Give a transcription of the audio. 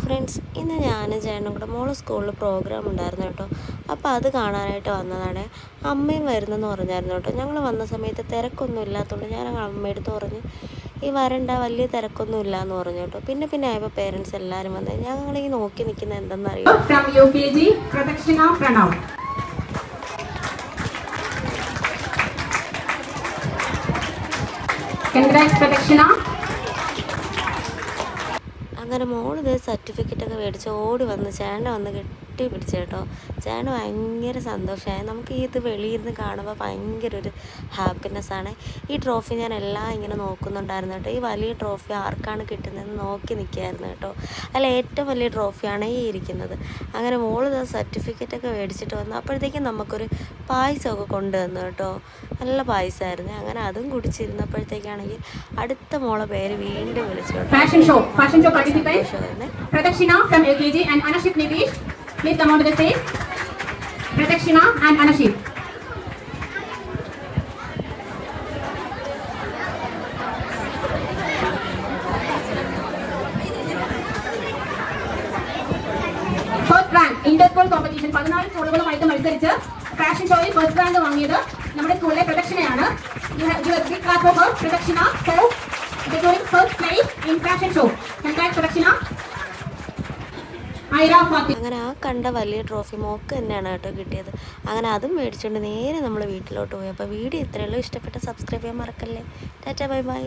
Friends, ഇന്ന് ഞാനും ചേട്ടനും കൂടെ മോള് സ്കൂളിൽ പ്രോഗ്രാം ഉണ്ടായിരുന്നു കേട്ടോ. അപ്പോൾ അത് കാണാനായിട്ട് വന്നതാണ്. അമ്മയും വരുന്നെന്ന് പറഞ്ഞായിരുന്നു കേട്ടോ. ഞങ്ങൾ വന്ന സമയത്ത് തിരക്കൊന്നും ഇല്ലാത്തതുകൊണ്ട് ഞാൻ അമ്മയെടുത്ത് പറഞ്ഞു ഈ വരണ്ട, വലിയ തിരക്കൊന്നും ഇല്ല എന്ന് പറഞ്ഞു കേട്ടോ. പിന്നെ ആയപ്പോൾ പേരൻസ് എല്ലാവരും വന്ന് ഞങ്ങളീ നോക്കി നിൽക്കുന്നത് എന്തെന്നറിയാം. അങ്ങനെ മോളിത് സർട്ടിഫിക്കറ്റൊക്കെ മേടിച്ച് ഓടി വന്ന് ചേട്ടനെ വന്ന് കെട്ടി പിടിച്ചു കേട്ടോ. ചേട്ടന് ഭയങ്കര സന്തോഷമായി. നമുക്ക് ഇത് വെളിയിരുന്ന് കാണുമ്പോൾ ഭയങ്കര ഒരു ഹാപ്പിനെസ്സാണ്. ഈ ട്രോഫി ഞാൻ എല്ലാം ഇങ്ങനെ നോക്കുന്നുണ്ടായിരുന്നു കേട്ടോ. ഈ വലിയ ട്രോഫി ആർക്കാണ് കിട്ടുന്നതെന്ന് നോക്കി നിൽക്കുകയായിരുന്നു കേട്ടോ. അല്ല, ഏറ്റവും വലിയ ട്രോഫിയാണ് ഈ ഇരിക്കുന്നത്. അങ്ങനെ മോളിത് സർട്ടിഫിക്കറ്റൊക്കെ മേടിച്ചിട്ട് വന്നു. അപ്പോഴത്തേക്കും നമുക്കൊരു പായസമൊക്കെ കൊണ്ടുവന്നു കേട്ടോ. നല്ല പായസമായിരുന്നു. അങ്ങനെ അതും കുടിച്ചിരുന്നപ്പോഴത്തേക്കാണെങ്കിൽ അടുത്ത മോളെ പേര് വീണ്ടും വിളിച്ചു കേട്ടോ. Pradakshina from LKG and Anashit Nitish, please come on to the stage. Pradakshina and Anashit. First rank inter-school competition 14 സ്കൂളുകളുമായിട്ട് മത്സരിച്ച് ഫാഷൻ ഷോയിൽ ഫസ്റ്റ് റാങ്ക് വാങ്ങിയത് നമ്മുടെ സ്കൂളിലെ പ്രദക്ഷിണയാണ്. You have a big clap for her, Pradakshina, for securing first place in fashion show. Congrats, Pradakshina. അങ്ങനെ ആ കണ്ട വലിയ trophy mock തന്നെയാണ് കേട്ടോ കിട്ടിയത്. അങ്ങനെ അതും മേടിച്ചുകൊണ്ട് നേരെ നമ്മൾ വീട്ടിലോട്ട് പോയി. അപ്പോൾ വീഡിയോ ഇത്രയുള്ളൂ. ഇഷ്ടപ്പെട്ട സബ്സ്ക്രൈബ് ചെയ്യാൻ മറക്കല്ലേ. Tata, bye bye.